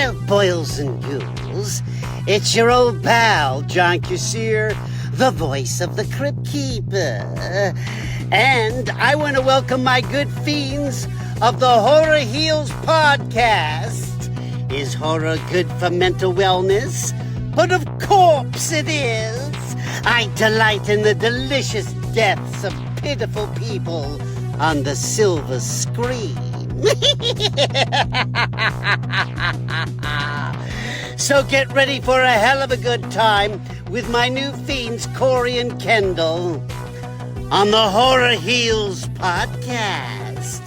Well, boils and ghouls, it's your old pal, John Kassir, the voice of the Crypt Keeper. And I want to welcome my good fiends of the Horror Heals podcast. Is horror good for mental wellness? But of course it is. I delight in the delicious deaths of pitiful people on the silver screen. So get ready for a hell of a good time with my new fiends, Corey and Kendall, on the Horror Heals podcast.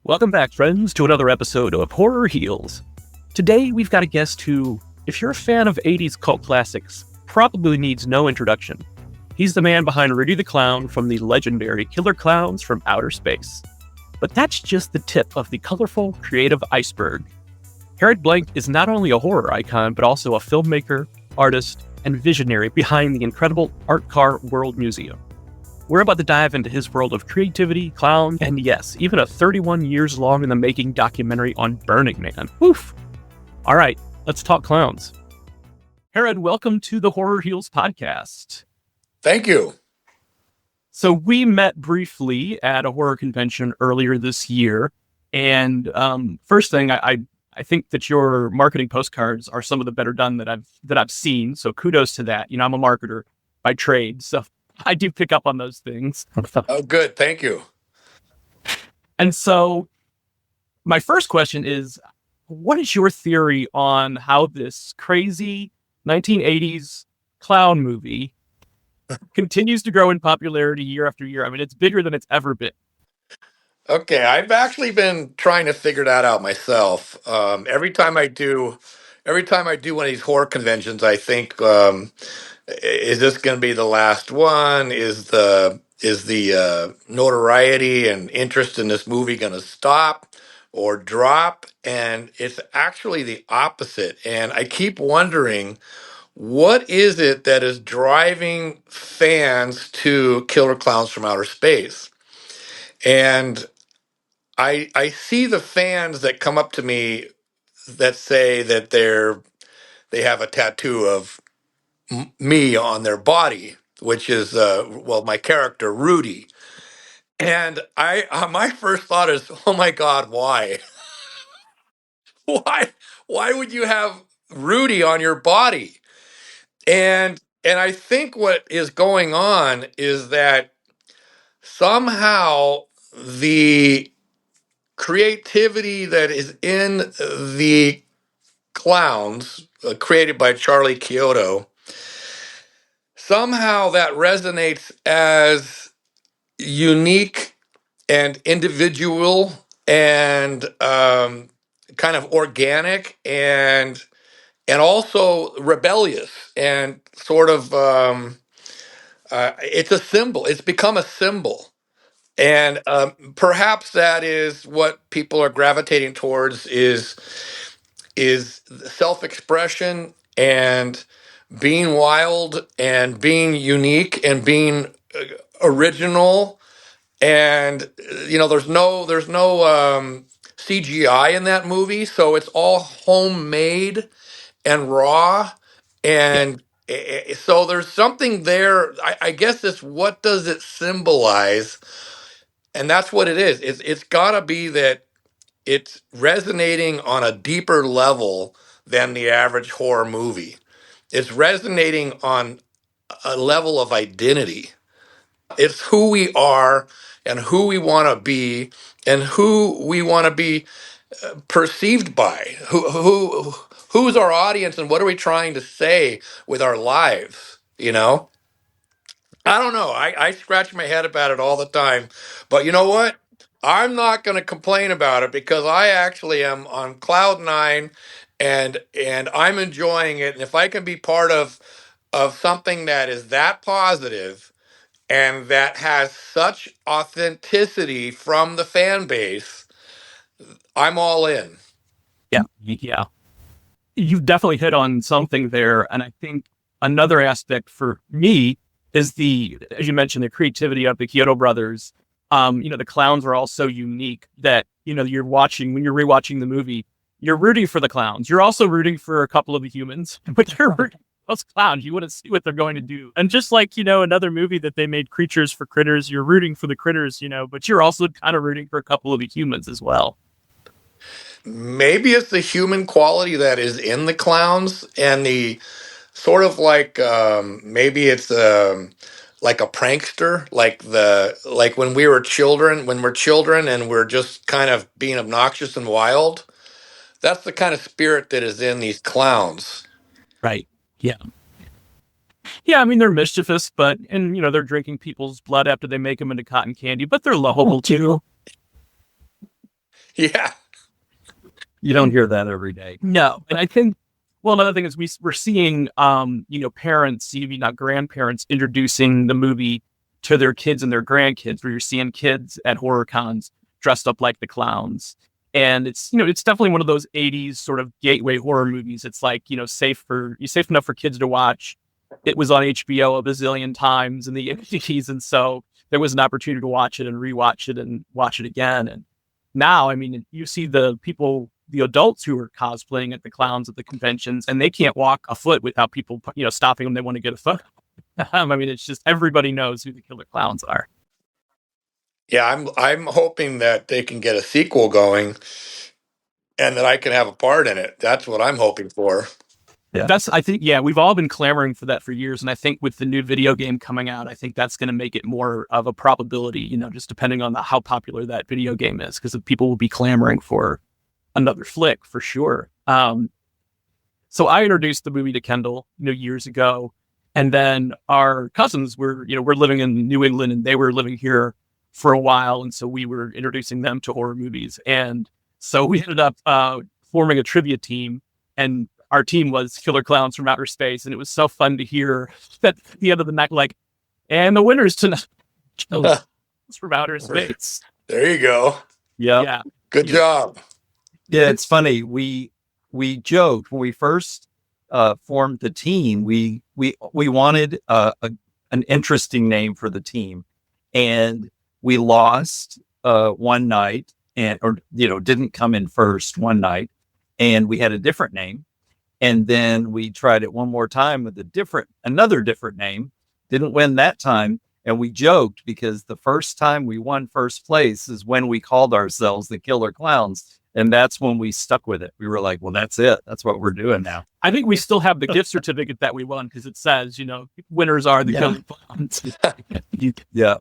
Welcome back, friends, to another episode of Horror Heals. Today, we've got a guest who, if you're a fan of 80s cult classics, probably needs no introduction. He's the man behind Rudy the Clown from the legendary Killer Klowns from Outer Space. But that's just the tip of the colorful, creative iceberg. Harrod Blank is not only a horror icon, but also a filmmaker, artist, and visionary behind the incredible Art Car World Museum. We're about to dive into his world of creativity, clown, and yes, even a 31 years long in the making documentary on Burning Man. Woof! All right, let's talk clowns. Harrod, welcome to the Horror Heals podcast. Thank you. So we met briefly at a horror convention earlier this year, and first thing, I think that your marketing postcards are some of the better done that I've seen. So kudos to that. You know, I'm a marketer by trade, so I do pick up on those things. Oh, good. Thank you. And so my first question is, what is your theory on how this crazy 1980s clown movie continues to grow in popularity year after year? I mean, it's bigger than it's ever been. Okay, I've actually been trying to figure that out myself. Every time I do one of these horror conventions, I think, is this going to be the last one? Is the notoriety and interest in this movie going to stop or drop? And it's actually the opposite. And I keep wondering, what is it that is driving fans to Killer Klowns from Outer Space? And I see the fans that come up to me that say that they have a tattoo of me on their body, which is my character Rudy. And my first thought is, oh my God, why? why would you have Rudy on your body? And I think what is going on is that somehow the creativity that is in the clowns, created by Charlie Kyoto, somehow that resonates as unique and individual and kind of organic and also rebellious and sort of it's a symbol. It's become a symbol. And perhaps that is what people are gravitating towards is self-expression and being wild and being unique and being original. And there's no CGI in that movie, so it's all homemade and raw. And so there's something there. I guess it's, what does it symbolize? And that's what it is. It's got to be that it's resonating on a deeper level than the average horror movie. It's resonating on a level of identity. It's who we are and who we want to be and who we want to be perceived by. Who's our audience and what are we trying to say with our lives, you know? I don't know. I scratch my head about it all the time. But you know what? I'm not going to complain about it because I actually am on cloud nine and I'm enjoying it. And if I can be part of something that is that positive and that has such authenticity from the fan base, I'm all in. Yeah. You've definitely hit on something there. And I think another aspect for me is the, as you mentioned, the creativity of the Kyoto brothers. The clowns are all so unique that, you're watching, when you're rewatching the movie, you're rooting for the clowns. You're also rooting for a couple of the humans, but you're rooting for those clowns. You want to see what they're going to do. And just like, another movie that they made, Creatures for Critters, you're rooting for the critters, but you're also kind of rooting for a couple of the humans as well. Maybe it's the human quality that is in the clowns and the sort of like maybe it's like a prankster, like when we're children and we're just kind of being obnoxious and wild. That's the kind of spirit that is in these clowns. Right. Yeah. Yeah, I mean, they're mischievous, and they're drinking people's blood after they make them into cotton candy, but they're lovable too. Yeah. You don't hear that every day. No. And I think, well, another thing is we're seeing, parents, maybe not grandparents, introducing the movie to their kids and their grandkids, where you're seeing kids at horror cons dressed up like the clowns. And it's definitely one of those 80s sort of gateway horror movies. It's like, safe enough for kids to watch. It was on HBO a bazillion times in the 80s. And so there was an opportunity to watch it and rewatch it and watch it again. And now, I mean, you see the adults who are cosplaying at the clowns at the conventions, and they can't walk a foot without people, stopping them. They want to get a photo. I mean, it's just, everybody knows who the Killer Klowns are. Yeah, I'm hoping that they can get a sequel going and that I can have a part in it. That's what I'm hoping for. Yeah. I think, we've all been clamoring for that for years. And I think with the new video game coming out, I think that's going to make it more of a probability, just depending on how popular that video game is, because people will be clamoring for another flick for sure. So I introduced the movie to Kendall, years ago. And then our cousins we're living in New England and they were living here for a while. And so we were introducing them to horror movies. And so we ended up forming a trivia team, and our team was Killer Klowns from Outer Space. And it was so fun to hear that at the end of the night, like, and the winners tonight from Outer Space. There you go. Yeah. Good job. Yeah, it's funny. We joked when we first formed the team. We wanted an interesting name for the team, and we lost one night, or didn't come in first one night, and we had a different name. And then we tried it one more time with another different name. Didn't win that time. And we joked because the first time we won first place is when we called ourselves the Killer Klowns. And that's when we stuck with it. We were like, well, that's it. That's what we're doing now. I think we still have the gift certificate that we won, because it says, winners are the Killer Klowns. Yeah.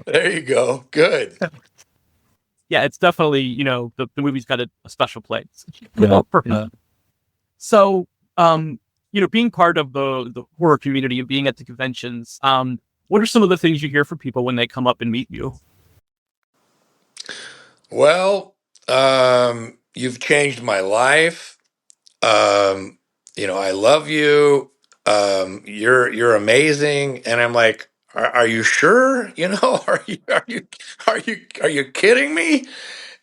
There you go. Good. Yeah, it's definitely, the movie's got a special place. Yeah. So, being part of the horror community and being at the conventions, what are some of the things you hear from people when they come up and meet you? Well, you've changed my life. I love you. You're amazing. And I'm like, are you sure? Are you kidding me?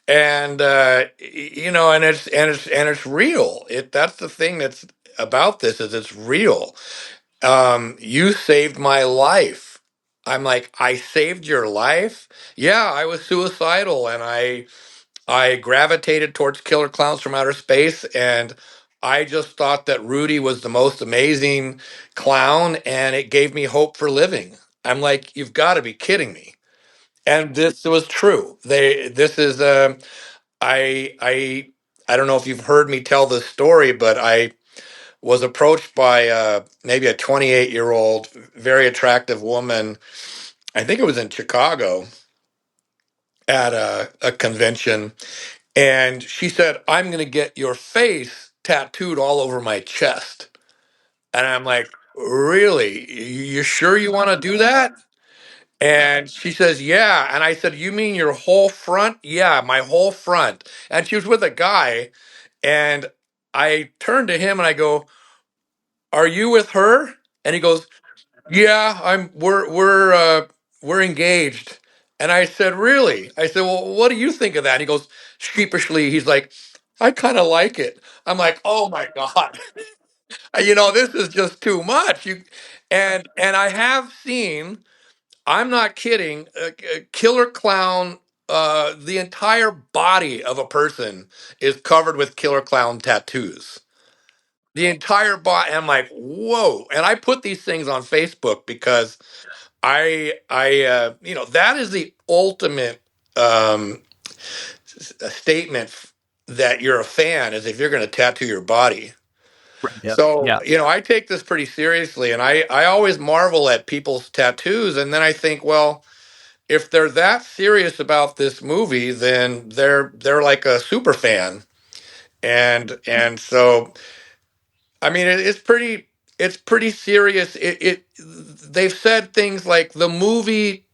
And and it's real. That's the thing that's about this, is it's real. You saved my life. I'm like, I saved your life? Yeah, I was suicidal and I gravitated towards Killer Clowns from Outer Space, and I just thought that Rudy was the most amazing clown, and it gave me hope for living. I'm like, you've got to be kidding me. And this was true. This is I don't know if you've heard me tell this story, but I was approached by maybe a 28-year-old, very attractive woman. I think it was in Chicago at a convention. And she said, I'm going to get your face tattooed all over my chest. And I'm like, really? You sure you want to do that? And she says, yeah. And I said, you mean your whole front? Yeah, my whole front. And she was with a guy. And I turned to him and I go, are you with her? And he goes, yeah, we're engaged. And I said, really? I said, well, what do you think of that? And he goes, sheepishly, he's like, I kind of like it. I'm like, oh my God. This is just too much. And I have seen. I'm not kidding. Killer Clown. The entire body of a person is covered with Killer Clown tattoos. The entire body. I'm like, whoa! And I put these things on Facebook because that is the ultimate statement that you're a fan is if you're going to tattoo your body. Yeah. So, Yeah. I take this pretty seriously, and I always marvel at people's tattoos, and then I think, well, if they're that serious about this movie, then they're like a super fan, and so I mean it's pretty serious. They've said things like the movie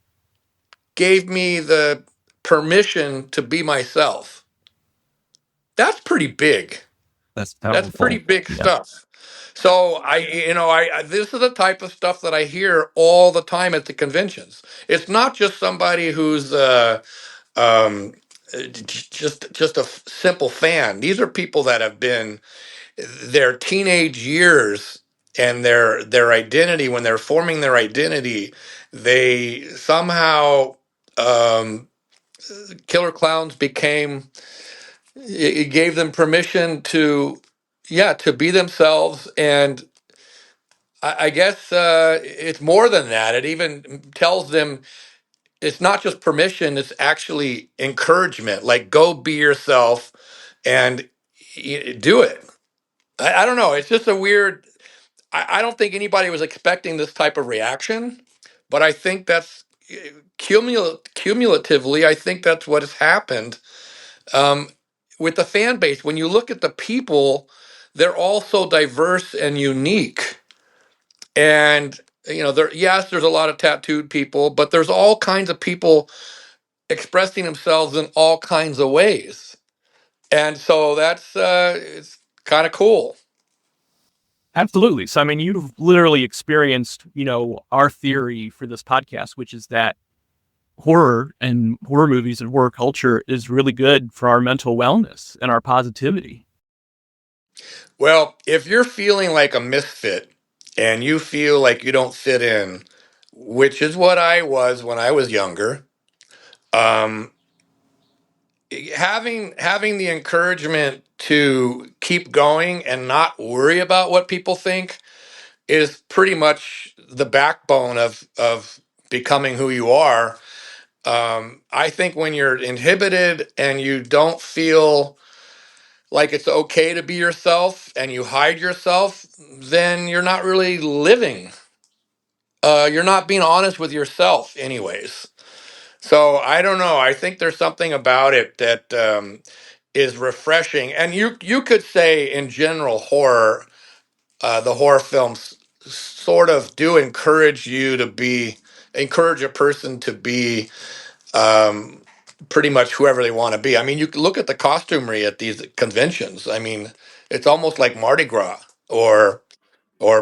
gave me the permission to be myself. That's pretty big. That's That's pretty powerful. big Yeah. stuff. So this is the type of stuff that I hear all the time at the conventions. It's not just somebody who's um, just a simple fan. These are people that have been their teenage years and their identity when they're forming their identity. They somehow um, Killer Clowns became it gave them permission to yeah to be themselves, and I guess it's more than that. It even tells them it's not just permission, it's actually encouragement, like go be yourself and do it. I don't know, it's just a weird. I don't think anybody was expecting this type of reaction, but I think that's cumulatively I think that's what has happened um, with the fan base. When you look at the people, they're all so diverse and unique. And yes, there's a lot of tattooed people, but there's all kinds of people expressing themselves in all kinds of ways. And so that's it's kind of cool. Absolutely. So, I mean, you've literally experienced, our theory for this podcast, which is that horror and horror movies and horror culture is really good for our mental wellness and our positivity. Well, if you're feeling like a misfit and you feel like you don't fit in, which is what I was when I was younger, um, having the encouragement to keep going and not worry about what people think is pretty much the backbone of becoming who you are. I think when you're inhibited and you don't feel like it's okay to be yourself and you hide yourself, then you're not really living. You're not being honest with yourself, anyways. So I don't know. I think there's something about it that is refreshing. And you could say in general, the horror films sort of do encourage a person to be um, pretty much whoever they want to be. I mean, you can look at the costumery at these conventions. I mean, it's almost like Mardi Gras or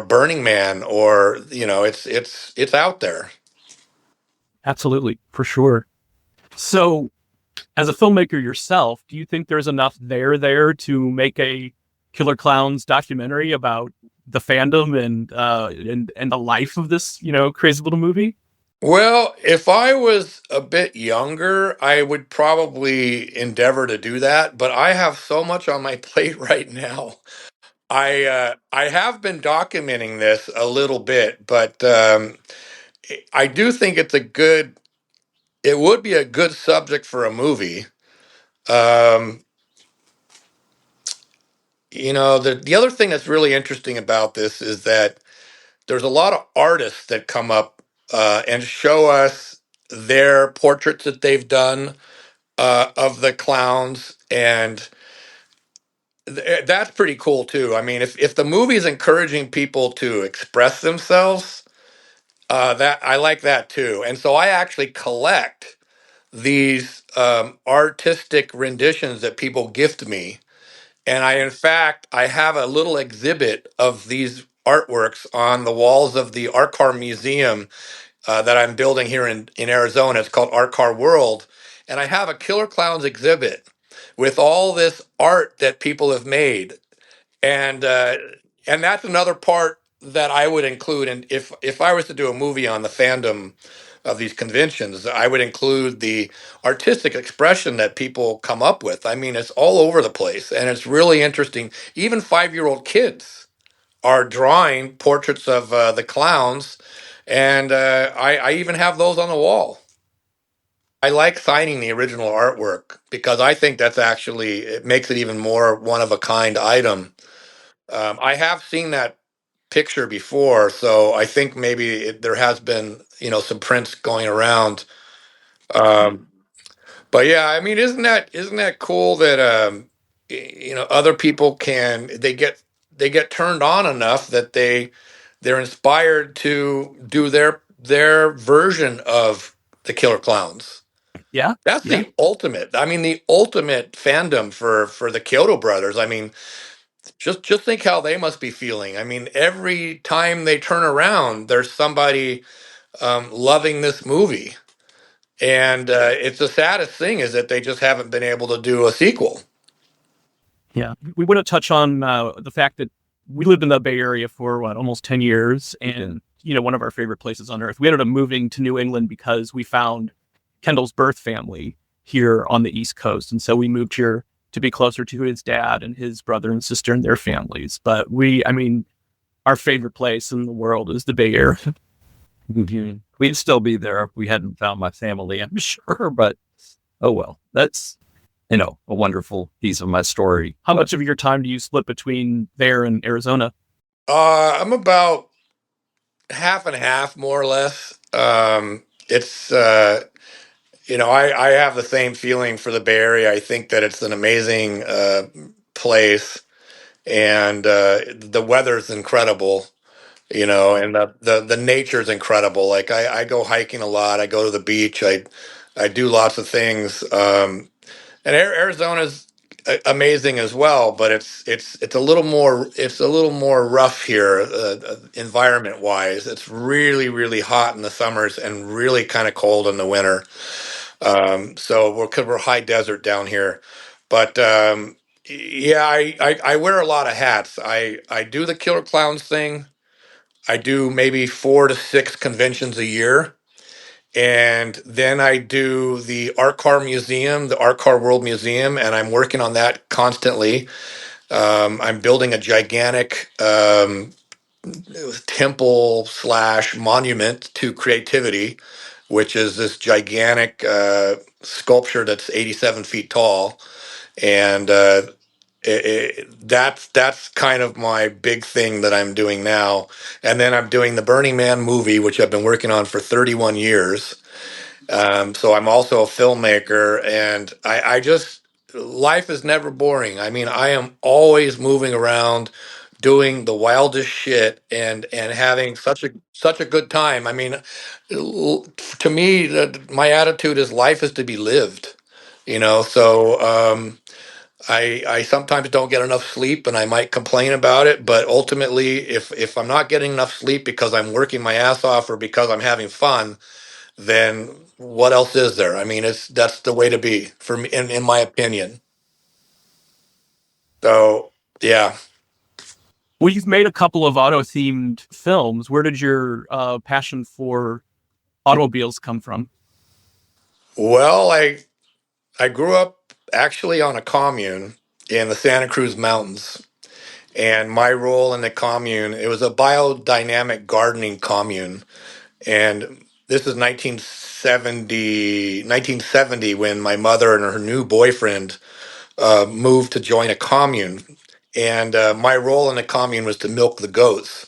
Burning Man, or it's out there. Absolutely, for sure. So, as a filmmaker yourself, do you think there's enough there to make a Killer Klowns documentary about the fandom and the life of this, crazy little movie? Well, if I was a bit younger, I would probably endeavor to do that, but I have so much on my plate right now. I have been documenting this a little bit, but I do think it would be a good subject for a movie. Um, the other thing that's really interesting about this is that there's a lot of artists that come up and show us their portraits that they've done of the clowns, and that's pretty cool too. I mean, if the movie is encouraging people to express themselves, that I like that too. And so I actually collect these artistic renditions that people gift me, and in fact, I have a little exhibit of these artworks on the walls of the Art Car Museum that I'm building here in Arizona. It's called Art Car World. And I have a Killer Clowns exhibit with all this art that people have made. And And that's another part that I would include. And if I was to do a movie on the fandom of these conventions, I would include the artistic expression that people come up with. I mean, it's all over the place, and it's really interesting. Even 5-year-old kids are drawing portraits of the clowns, and I even have those on the wall. I like signing the original artwork because I think that's actually, it makes it even more one of a kind item. I have seen that picture before, so I think maybe there has been, some prints going around. Um, but yeah, I mean, isn't that cool that other people they get turned on enough that they're inspired to do their version of the Killer Clowns. Yeah. That's Yeah. the ultimate. I mean, the ultimate fandom for the Kyoto brothers. I mean, just think how they must be feeling. I mean, every time they turn around, there's somebody loving this movie, and it's the saddest thing is that they just haven't been able to do a sequel. Yeah. We want to touch on the fact that we lived in the Bay Area for almost 10 years, and one of our favorite places on earth. We ended up moving to New England because we found Kendall's birth family here on the East Coast, and so we moved here to be closer to his dad and his brother and sister and their families. But our favorite place in the world is the Bay Area. We'd still be there if we hadn't found my family, I'm sure, but oh well. That's a wonderful piece of my story. How much of your time do you split between there and Arizona? I'm about half and half, more or less. It's I have the same feeling for the Bay Area. I think that it's an amazing place, and the weather's incredible. And the nature's incredible. Like I go hiking a lot. I go to the beach. I do lots of things. And Arizona's amazing as well, but it's a little more rough here, environment wise. It's really really hot in the summers and really kind of cold in the winter. So because we're high desert down here, but yeah, I wear a lot of hats. I do the Killer Clowns thing. I do maybe 4 to 6 conventions a year. And then I do the Art Car Museum, the Art Car World Museum, and I'm working on that constantly. I'm building a gigantic temple slash monument to creativity, which is this gigantic sculpture that's 87 feet tall. And that's kind of my big thing that I'm doing now. And then I'm doing the Burning Man movie, which I've been working on for 31 years. So I'm also a filmmaker, and I just, life is never boring. I mean, I am always moving around, doing the wildest shit, and having such a good time. I mean, to me, my attitude is life is to be lived. So I sometimes don't get enough sleep, and I might complain about it. But ultimately, if I'm not getting enough sleep because I'm working my ass off or because I'm having fun, then what else is there? I mean, that's the way to be for me, in my opinion. So yeah. Well, you've made a couple of auto-themed films. Where did your passion for automobiles come from? Well, I grew up actually on a commune in the Santa Cruz Mountains, and my role in the commune, it was a biodynamic gardening commune, and this is 1970 when my mother and her new boyfriend moved to join a commune, and my role in the commune was to milk the goats.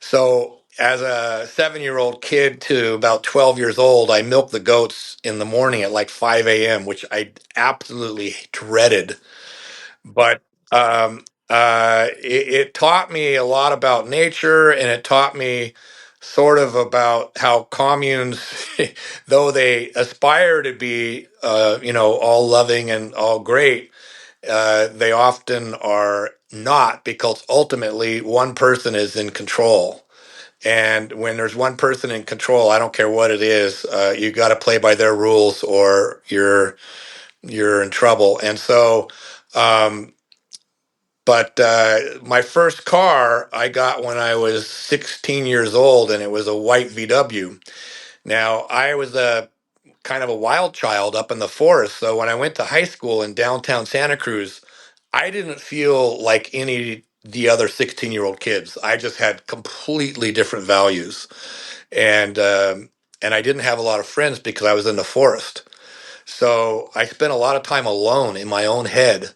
So, as a 7-year-old kid to about 12 years old, I milked the goats in the morning at like 5 a.m., which I absolutely dreaded. But it taught me a lot about nature, and it taught me sort of about how communes, though they aspire to be, all loving and all great, they often are not, because ultimately one person is in control. And when there's one person in control, I don't care what it is, you got to play by their rules or you're in trouble. And so, um, But my first car I got when I was 16 years old, and it was a white VW. Now, I was a kind of a wild child up in the forest. So when I went to high school in downtown Santa Cruz, I didn't feel like any the other 16-year-old kids. I just had completely different values, and and I didn't have a lot of friends because I was in the forest. So I spent a lot of time alone in my own head,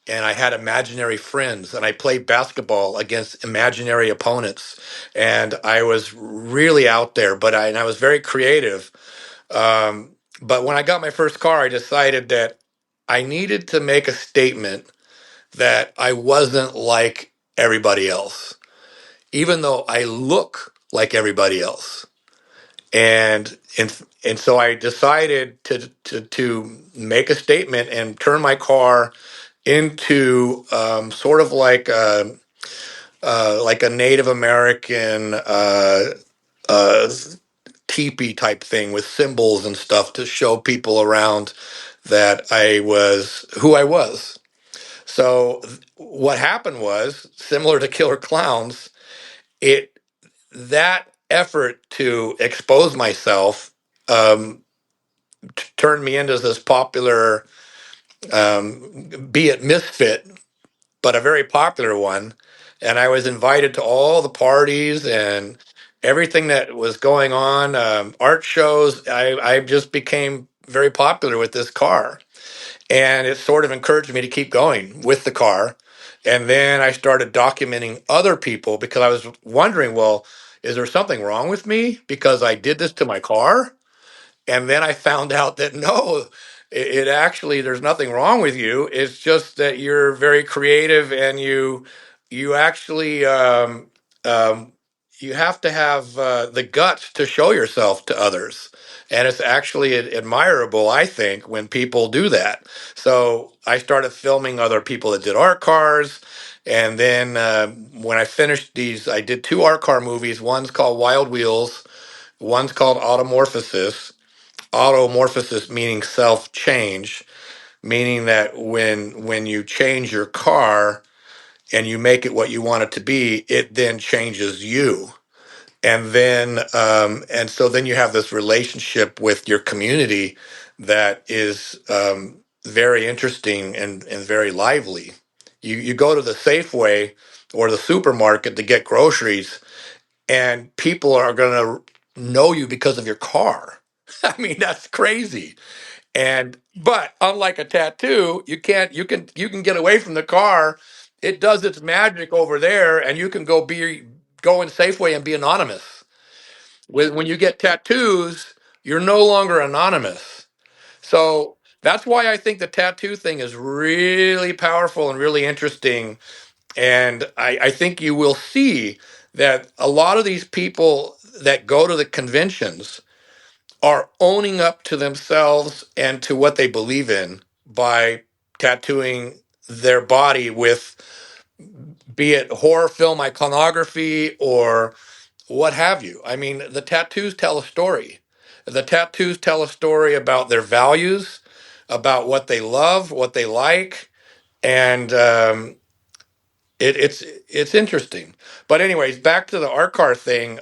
and I had imaginary friends, and I played basketball against imaginary opponents, and I was really out there. And I was very creative. But when I got my first car, I decided that I needed to make a statement that I wasn't like everybody else, even though I look like everybody else. And so I decided to make a statement and turn my car into sort of like a Native American uh, teepee type thing with symbols and stuff to show people around that I was who I was. So what happened was similar to Killer Klowns. It that effort to expose myself um, turned me into this popular, be it misfit, but a very popular one. And I was invited to all the parties and everything that was going on, art shows. I just became very popular with this car. And it sort of encouraged me to keep going with the car. And then I started documenting other people because I was wondering, well, is there something wrong with me because I did this to my car? And then I found out that no, it actually, there's nothing wrong with you. It's just that you're very creative, and you actually um, you have to have the guts to show yourself to others. And it's actually admirable, I think, when people do that. So I started filming other people that did art cars. And then when I finished these, I did two art car movies. One's called Wild Wheels, one's called Automorphosis. Automorphosis meaning self change, meaning that when you change your car and you make it what you want it to be, it then changes you. And so then you have this relationship with your community that is very interesting and very lively. You go to the Safeway or the supermarket to get groceries, and people are going to know you because of your car. I mean, that's crazy. And but unlike a tattoo, you can get away from the car. It does its magic over there, and you can go in Safeway and be anonymous. When you get tattoos, you're no longer anonymous. So that's why I think the tattoo thing is really powerful and really interesting. And I think you will see that a lot of these people that go to the conventions are owning up to themselves and to what they believe in by tattooing their body with, be it horror film iconography or what have you. I mean, the tattoos tell a story. The tattoos tell a story about their values, about what they love, what they like, and it's interesting. But anyways, back to the art car thing.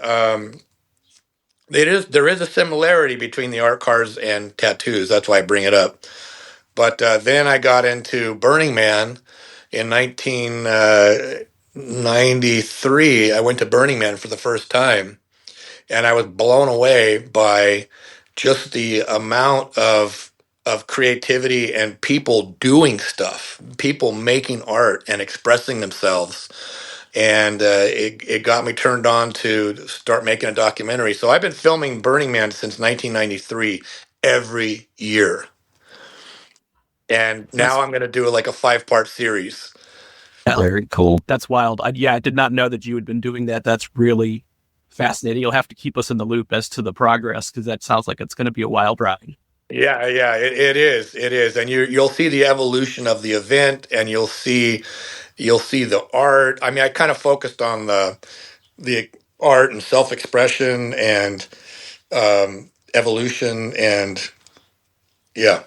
There is a similarity between the art cars and tattoos. That's why I bring it up. But then I got into Burning Man in 1993. I went to Burning Man for the first time, and I was blown away by just the amount of creativity and people doing stuff, people making art and expressing themselves. And it got me turned on to start making a documentary. So I've been filming Burning Man since 1993 every year. And That's now I'm going to do like a 5-part series. Very cool. that's wild. I did not know that you had been doing that. That's really fascinating. You'll have to keep us in the loop as to the progress, because that sounds like it's going to be a wild ride. Yeah, it is. It is. And you'll see the evolution of the event, and you'll see the art. I mean, I kind of focused on the art and self-expression and evolution, and yeah,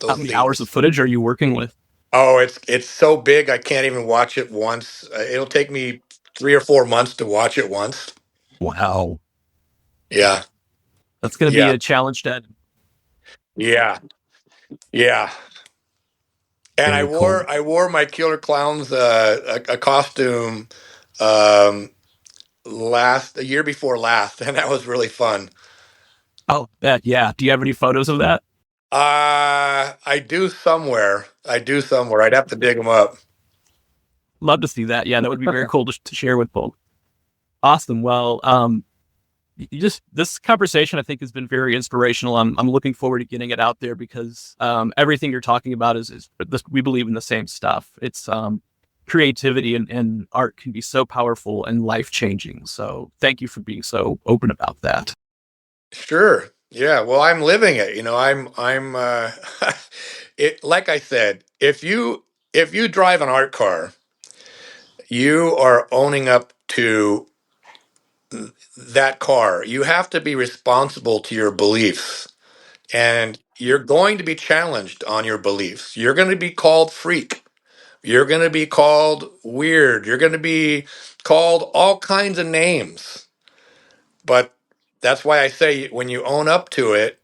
How those many hours of themes. footage are you working with? Oh, it's so big I can't even watch it once. It'll take me 3 or 4 months to watch it once. Wow. Yeah, That's going to be yeah, a challenge to yeah, yeah. And I Very cool. wore I wore my Killer Klowns a costume um, a year before last, and that was really fun. Oh, that, yeah. Do you have any photos of that? I do somewhere. I do somewhere. I'd have to dig them up. Love to see that. Yeah, that would be very cool to share with folks. Awesome. Well, you just this conversation I think has been very inspirational. I'm looking forward to getting it out there because everything you're talking about is this, we believe in the same stuff. It's creativity and art can be so powerful and life changing. So thank you for being so open about that. Sure. Yeah. Well, I'm living it. I'm it like I said, if you drive an art car, you are owning up to that car. You have to be responsible to your beliefs, and you're going to be challenged on your beliefs. You're going to be called freak. You're going to be called weird. You're going to be called all kinds of names. But that's why I say when you own up to it,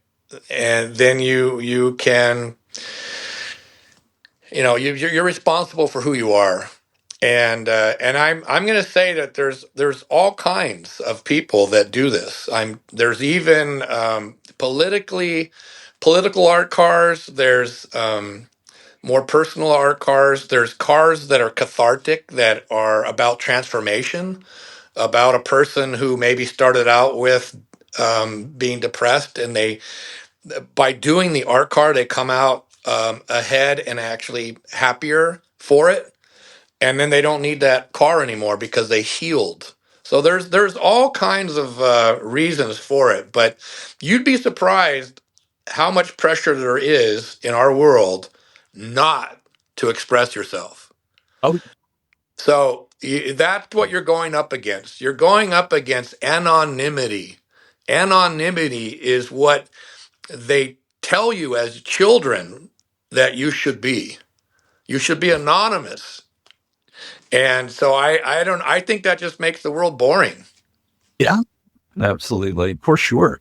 and then you can, you're responsible for who you are. And I'm going to say that there's all kinds of people that do this. There's even political art cars. There's more personal art cars. There's cars that are cathartic, that are about transformation, about a person who maybe started out with being depressed, and they, by doing the art car, they come out ahead and actually happier for it, and then they don't need that car anymore because they healed. So there's all kinds of reasons for it, but you'd be surprised how much pressure there is in our world not to express yourself. Oh, So that's what you're going up against. You're going up against anonymity. Anonymity is what they tell you as children that you should be. You should be anonymous. And so I think that just makes the world boring. yeah, absolutely. For sure.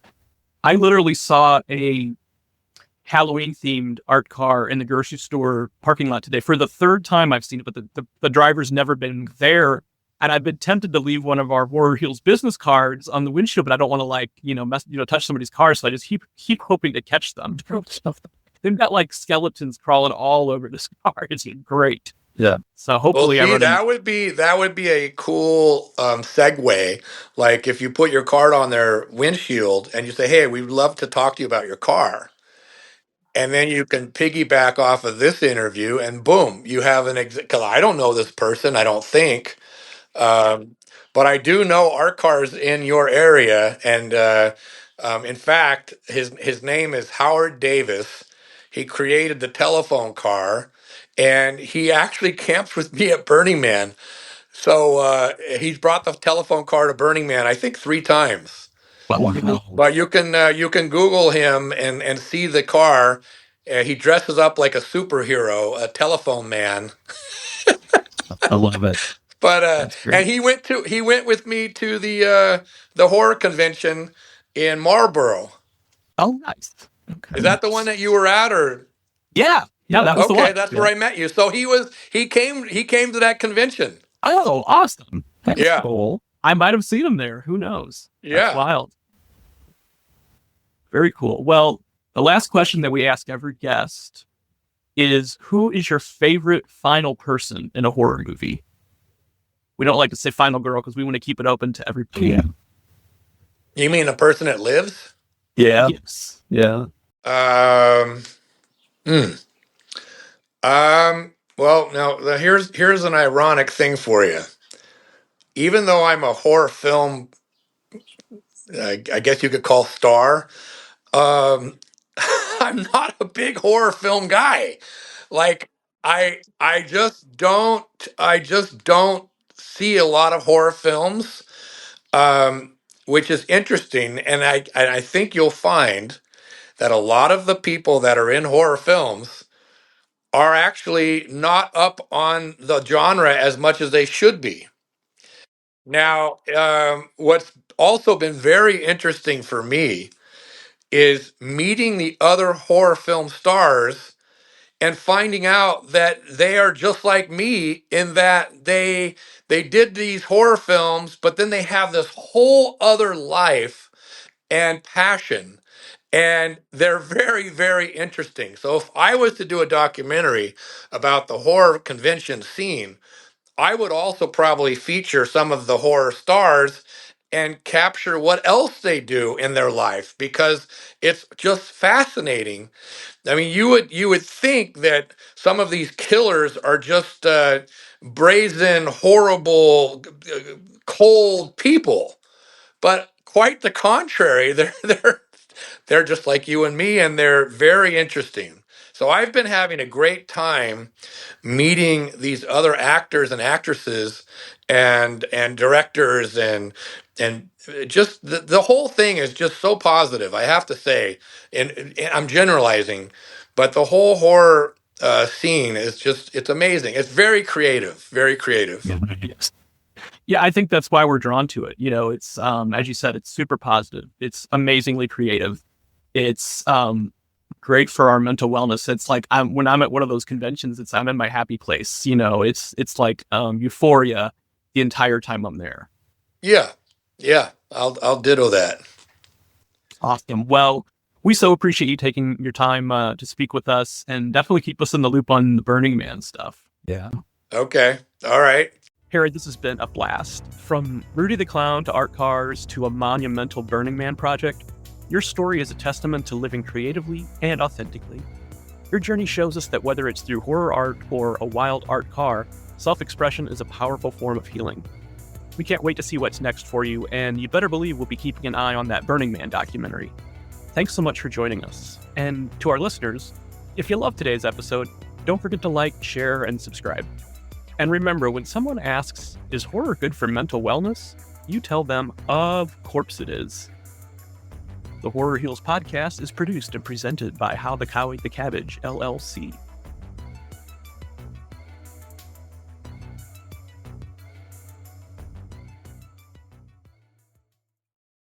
I literally saw a Halloween themed art car in the grocery store parking lot today for the third time I've seen it, but the driver's never been there. And I've been tempted to leave one of our Horror Heels business cards on the windshield, but I don't want to touch somebody's car. So I just keep hoping to catch them. They've got like skeletons crawling all over this car. It's great. Yeah. So Well, hopefully I see, run in. that would be a cool segue. Like if you put your card on their windshield and you say, "Hey, we'd love to talk to you about your car," and then you can piggyback off of this interview, and boom, you have an because I don't know this person, I don't think, um, but I do know art cars in your area, and in fact, his name is Howard Davis. He created the telephone car, and he actually camps with me at Burning Man. So he's brought the telephone car to Burning Man, I think 3 times. Wow. But you can Google him and see the car. He dresses up like a superhero, a telephone man. I love it. But That's and great. he went with me to the horror convention in Marlboro. Oh, nice. Okay. Is that the one that you were at, or Yeah. Yeah, that was the okay? one. That's Yeah. where I met you. So he came to that convention. Oh, awesome. That's Yeah, cool. I might have seen him there. Who knows? That's yeah. wild. Very cool. Well, the last question that we ask every guest is who is your favorite final person in a horror movie? We don't like to say final girl because we want to keep it open to everybody. Yeah. You mean a person that lives? Yeah. Yes. Yeah. Um. hmm. Well, now here's an ironic thing for you. Even though I'm a horror film, I guess you could call star. Um, I'm not a big horror film guy. Like I just don't see a lot of horror films, which is interesting. And I think you'll find that a lot of the people that are in horror films are actually not up on the genre as much as they should be. Now, what's also been very interesting for me is meeting the other horror film stars and finding out that they are just like me in that they did these horror films, but then they have this whole other life and passion, and they're very, very interesting. So if I was to do a documentary about the horror convention scene, I would also probably feature some of the horror stars and capture what else they do in their life, because it's just fascinating. I mean, you would think that some of these killers are just brazen, horrible, cold people, but quite the contrary. They're just like you and me, and they're very interesting. So I've been having a great time meeting these other actors and actresses and directors and just the whole thing is just so positive, I have to say. And I'm generalizing, but the whole horror scene is just, it's amazing. It's very creative, very creative. Yeah. Yes. Yeah, I think that's why we're drawn to it. It's as you said, it's super positive. It's amazingly creative. It's great for our mental wellness. It's like when I'm at one of those conventions, I'm in my happy place. It's like euphoria the entire time I'm there. Yeah, I'll ditto that. Awesome. Well, we so appreciate you taking your time to speak with us, and definitely keep us in the loop on the Burning Man stuff. Yeah. Okay, all right. Harrod, this has been a blast. From Rudy the Clown to art cars to a monumental Burning Man project, your story is a testament to living creatively and authentically. Your journey shows us that whether it's through horror art or a wild art car, self-expression is a powerful form of healing. We can't wait to see what's next for you, and you better believe we'll be keeping an eye on that Burning Man documentary. Thanks so much for joining us. And to our listeners, if you loved today's episode, don't forget to like, share, and subscribe. And remember, when someone asks, is horror good for mental wellness? You tell them, of course it is. The Horror Heals podcast is produced and presented by How the Cow Ate the Cabbage, LLC.